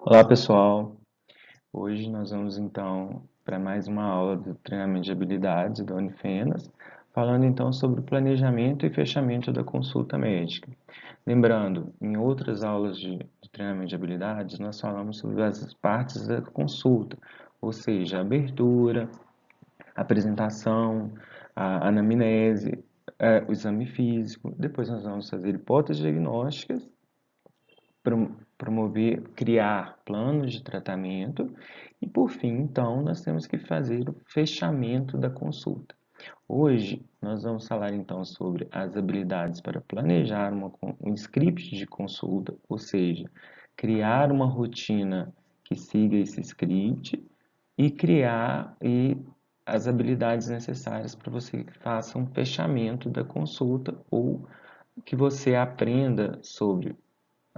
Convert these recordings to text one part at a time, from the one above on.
Olá pessoal, hoje nós vamos então para mais uma aula do treinamento de habilidades da Unifenas, falando então sobre o planejamento e fechamento da consulta médica. Lembrando, em outras aulas de treinamento de habilidades, nós falamos sobre as partes da consulta, ou seja, a abertura, a apresentação, a anamnese, o exame físico. Depois nós vamos fazer hipóteses diagnósticas, promover, criar planos de tratamento e, por fim, então, nós temos que fazer o fechamento da consulta. Hoje, nós vamos falar então sobre as habilidades para planejar um script de consulta, ou seja, criar uma rotina que siga esse script e criar as habilidades necessárias para você que faça um fechamento da consulta ou que você aprenda sobre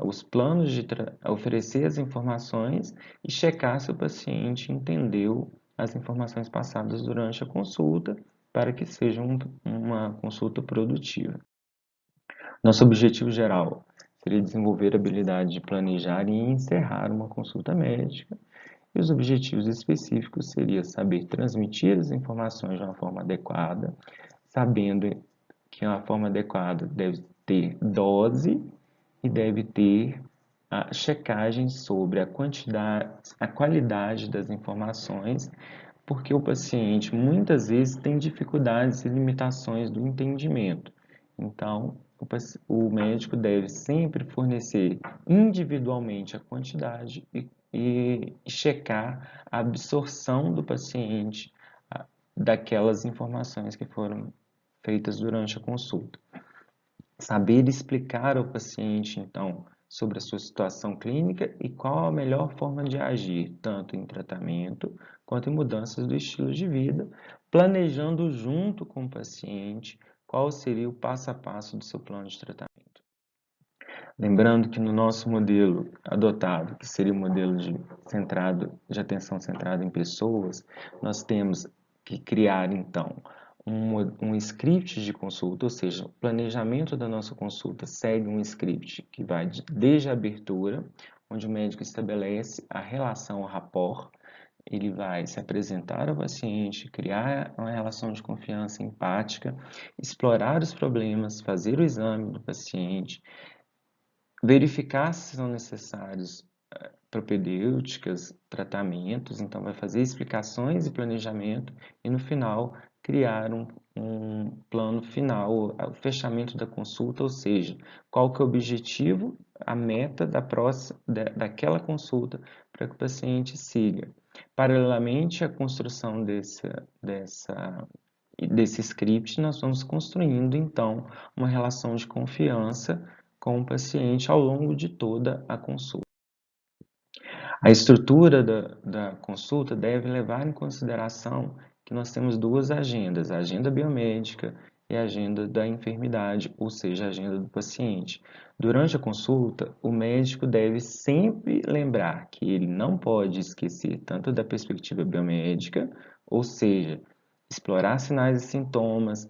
os planos de oferecer as informações e checar se o paciente entendeu as informações passadas durante a consulta para que seja uma consulta produtiva. Nosso objetivo geral seria desenvolver a habilidade de planejar e encerrar uma consulta médica, e os objetivos específicos seriam saber transmitir as informações de uma forma adequada, sabendo que uma forma adequada deve ter dose e deve ter a checagem sobre a quantidade, a qualidade das informações, porque o paciente muitas vezes tem dificuldades e limitações do entendimento. Então, o médico deve sempre fornecer individualmente a quantidade e checar a absorção do paciente daquelas informações que foram feitas durante a consulta. Saber explicar ao paciente, então, sobre a sua situação clínica e qual a melhor forma de agir, tanto em tratamento quanto em mudanças do estilo de vida, planejando junto com o paciente qual seria o passo a passo do seu plano de tratamento. Lembrando que no nosso modelo adotado, que seria o modelo de atenção centrada em pessoas, nós temos que criar, então, um script de consulta, ou seja, o planejamento da nossa consulta segue um script que vai desde a abertura, onde o médico estabelece a relação, o rapport, ele vai se apresentar ao paciente, criar uma relação de confiança empática, explorar os problemas, fazer o exame do paciente, verificar se são necessários propedêuticas, tratamentos, então vai fazer explicações e planejamento e no final criar um plano final, o fechamento da consulta, ou seja, qual que é o objetivo, a meta daquela consulta para que o paciente siga. Paralelamente à construção desse script, nós vamos construindo então uma relação de confiança com o paciente ao longo de toda a consulta. A estrutura da consulta deve levar em consideração que nós temos duas agendas, a agenda biomédica e a agenda da enfermidade, ou seja, a agenda do paciente. Durante a consulta, o médico deve sempre lembrar que ele não pode esquecer tanto da perspectiva biomédica, ou seja, explorar sinais e sintomas,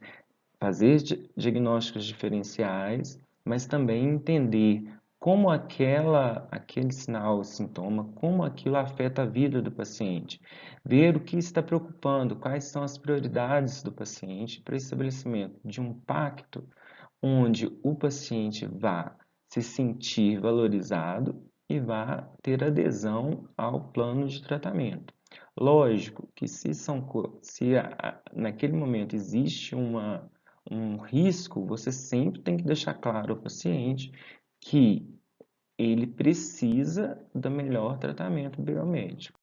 fazer diagnósticos diferenciais, mas também entender como aquele sinal, sintoma, como aquilo afeta a vida do paciente. Ver o que está preocupando, quais são as prioridades do paciente para o estabelecimento de um pacto onde o paciente vá se sentir valorizado e vá ter adesão ao plano de tratamento. Lógico que naquele momento existe um risco, você sempre tem que deixar claro ao paciente que ele precisa do melhor tratamento biomédico.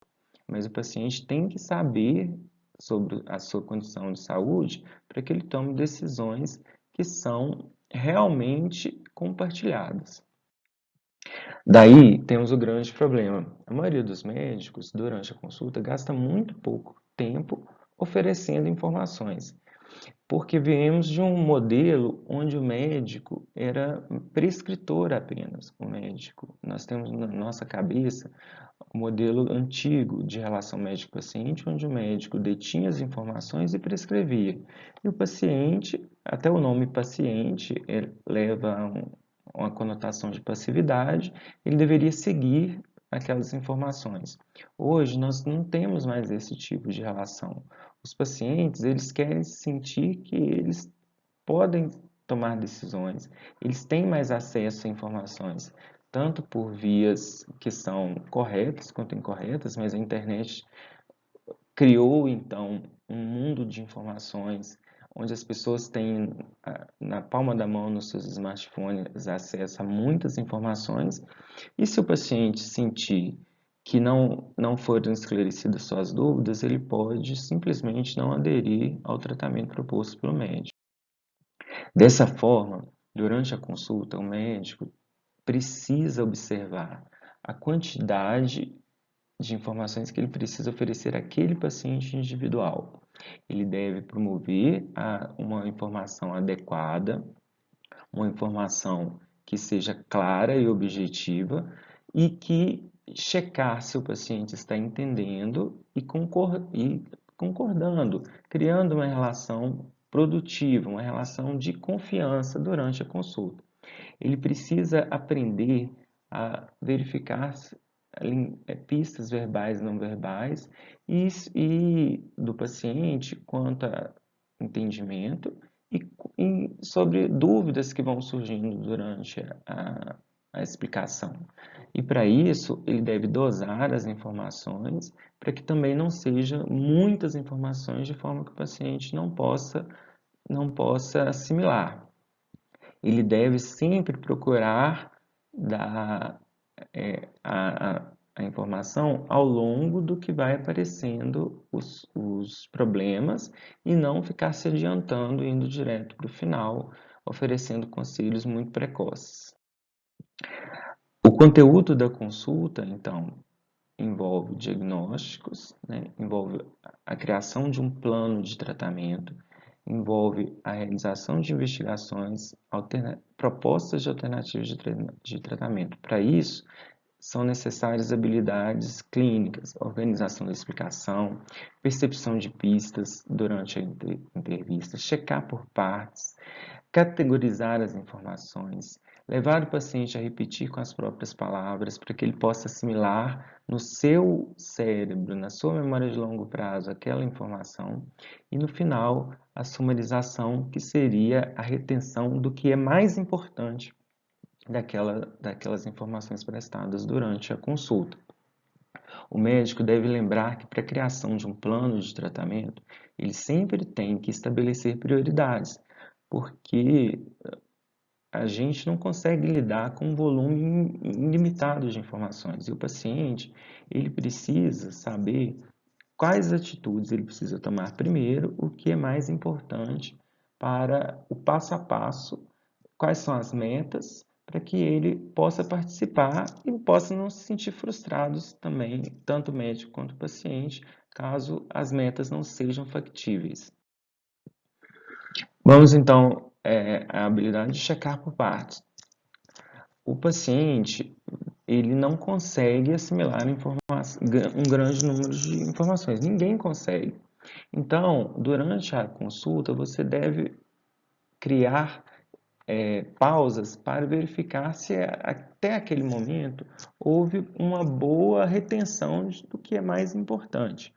Mas o paciente tem que saber sobre a sua condição de saúde para que ele tome decisões que são realmente compartilhadas. Daí temos o grande problema. A maioria dos médicos, durante a consulta, gasta muito pouco tempo oferecendo informações, porque viemos de um modelo onde o médico era prescritor apenas. O médico, nós temos na nossa cabeça o modelo antigo de relação médico-paciente, onde o médico detinha as informações e prescrevia. E o paciente, até o nome paciente, leva uma conotação de passividade, ele deveria seguir aquelas informações. Hoje nós não temos mais esse tipo de relação. Os pacientes, eles querem sentir que eles podem tomar decisões, eles têm mais acesso a informações, tanto por vias que são corretas quanto incorretas, mas a internet criou então um mundo de informações onde as pessoas têm na palma da mão nos seus smartphones acesso a muitas informações, e se o paciente sentir que não foram esclarecidas suas dúvidas, ele pode simplesmente não aderir ao tratamento proposto pelo médico. Dessa forma, durante a consulta, o médico precisa observar a quantidade de informações que ele precisa oferecer àquele paciente individual. Ele deve promover uma informação adequada, uma informação que seja clara e objetiva e que checar se o paciente está entendendo e concordando, criando uma relação produtiva, uma relação de confiança durante a consulta. Ele precisa aprender a verificar pistas verbais e não verbais e do paciente quanto a entendimento e sobre dúvidas que vão surgindo durante a explicação. E para isso, ele deve dosar as informações para que também não sejam muitas informações de forma que o paciente não possa assimilar. Ele deve sempre procurar dar a informação ao longo do que vai aparecendo os problemas e não ficar se adiantando, indo direto para o final, oferecendo conselhos muito precoces. O conteúdo da consulta, então, envolve diagnósticos, né? Envolve a criação de um plano de tratamento, envolve a realização de investigações, propostas de alternativas de tratamento. Para isso, são necessárias habilidades clínicas, organização da explicação, percepção de pistas durante a entrevista, checar por partes, categorizar as informações, levar o paciente a repetir com as próprias palavras para que ele possa assimilar no seu cérebro, na sua memória de longo prazo, aquela informação e no final a sumarização, que seria a retenção do que é mais importante daquelas informações prestadas durante a consulta. O médico deve lembrar que para a criação de um plano de tratamento, ele sempre tem que estabelecer prioridades, porque a gente não consegue lidar com um volume ilimitado de informações. E o paciente, ele precisa saber quais atitudes ele precisa tomar primeiro, o que é mais importante para o passo a passo, quais são as metas, para que ele possa participar e possa não se sentir frustrados também, tanto o médico quanto o paciente, caso as metas não sejam factíveis. Vamos então à habilidade de checar por partes. O paciente, ele não consegue assimilar um grande número de informações. Ninguém consegue. Então, durante a consulta, você deve criar pausas para verificar se até aquele momento houve uma boa retenção do que é mais importante.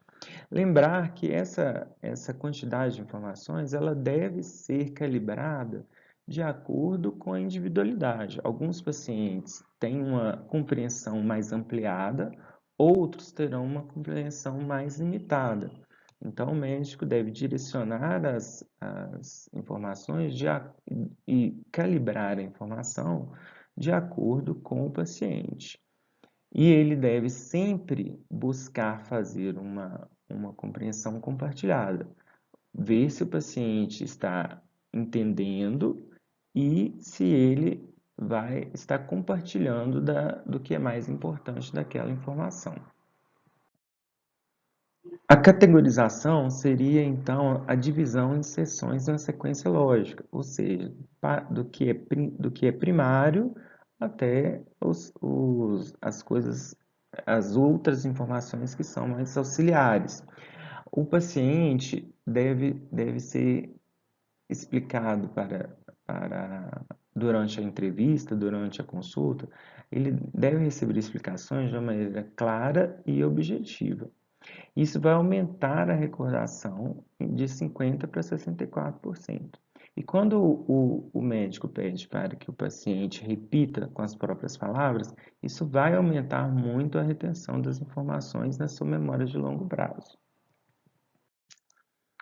Lembrar que essa quantidade de informações ela deve ser calibrada de acordo com a individualidade. Alguns pacientes têm uma compreensão mais ampliada, outros terão uma compreensão mais limitada. Então, o médico deve direcionar as informações e calibrar a informação de acordo com o paciente. E ele deve sempre buscar fazer uma compreensão compartilhada, ver se o paciente está entendendo e se ele vai estar compartilhando do que é mais importante daquela informação. A categorização seria, então, a divisão em seções na sequência lógica, ou seja, do que é primário até as outras informações que são mais auxiliares. O paciente deve ser explicado para durante a entrevista, durante a consulta, ele deve receber explicações de uma maneira clara e objetiva. Isso vai aumentar a recordação de 50% para 64%. E quando o médico pede para que o paciente repita com as próprias palavras, isso vai aumentar muito a retenção das informações na sua memória de longo prazo.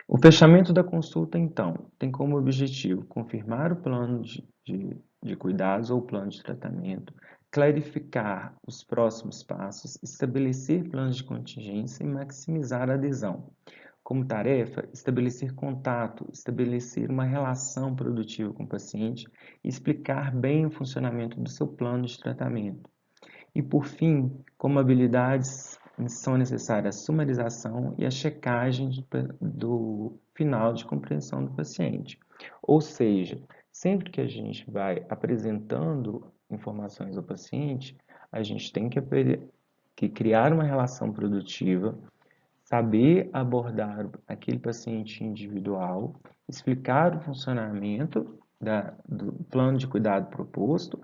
O fechamento da consulta, então, tem como objetivo confirmar o plano de cuidados ou plano de tratamento, clarificar os próximos passos, estabelecer planos de contingência e maximizar a adesão. Como tarefa, estabelecer contato, estabelecer uma relação produtiva com o paciente e explicar bem o funcionamento do seu plano de tratamento. E, por fim, como habilidades são necessárias a sumarização e a checagem do final de compreensão do paciente. Ou seja, sempre que a gente vai apresentando informações ao paciente, a gente tem que criar uma relação produtiva, saber abordar aquele paciente individual, explicar o funcionamento do plano de cuidado proposto,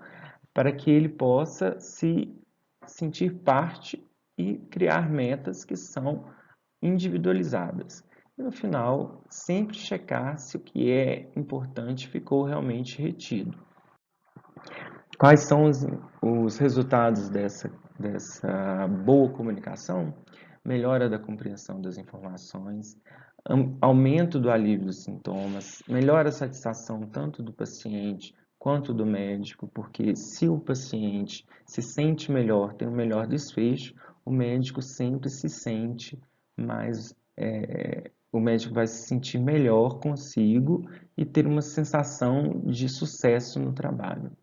para que ele possa se sentir parte e criar metas que são individualizadas. E no final, sempre checar se o que é importante ficou realmente retido. Quais são os resultados dessa boa comunicação? Melhora da compreensão das informações, aumento do alívio dos sintomas, melhora a satisfação tanto do paciente quanto do médico, porque se o paciente se sente melhor, tem um melhor desfecho, o médico sempre se sente mais, o médico vai se sentir melhor consigo e ter uma sensação de sucesso no trabalho.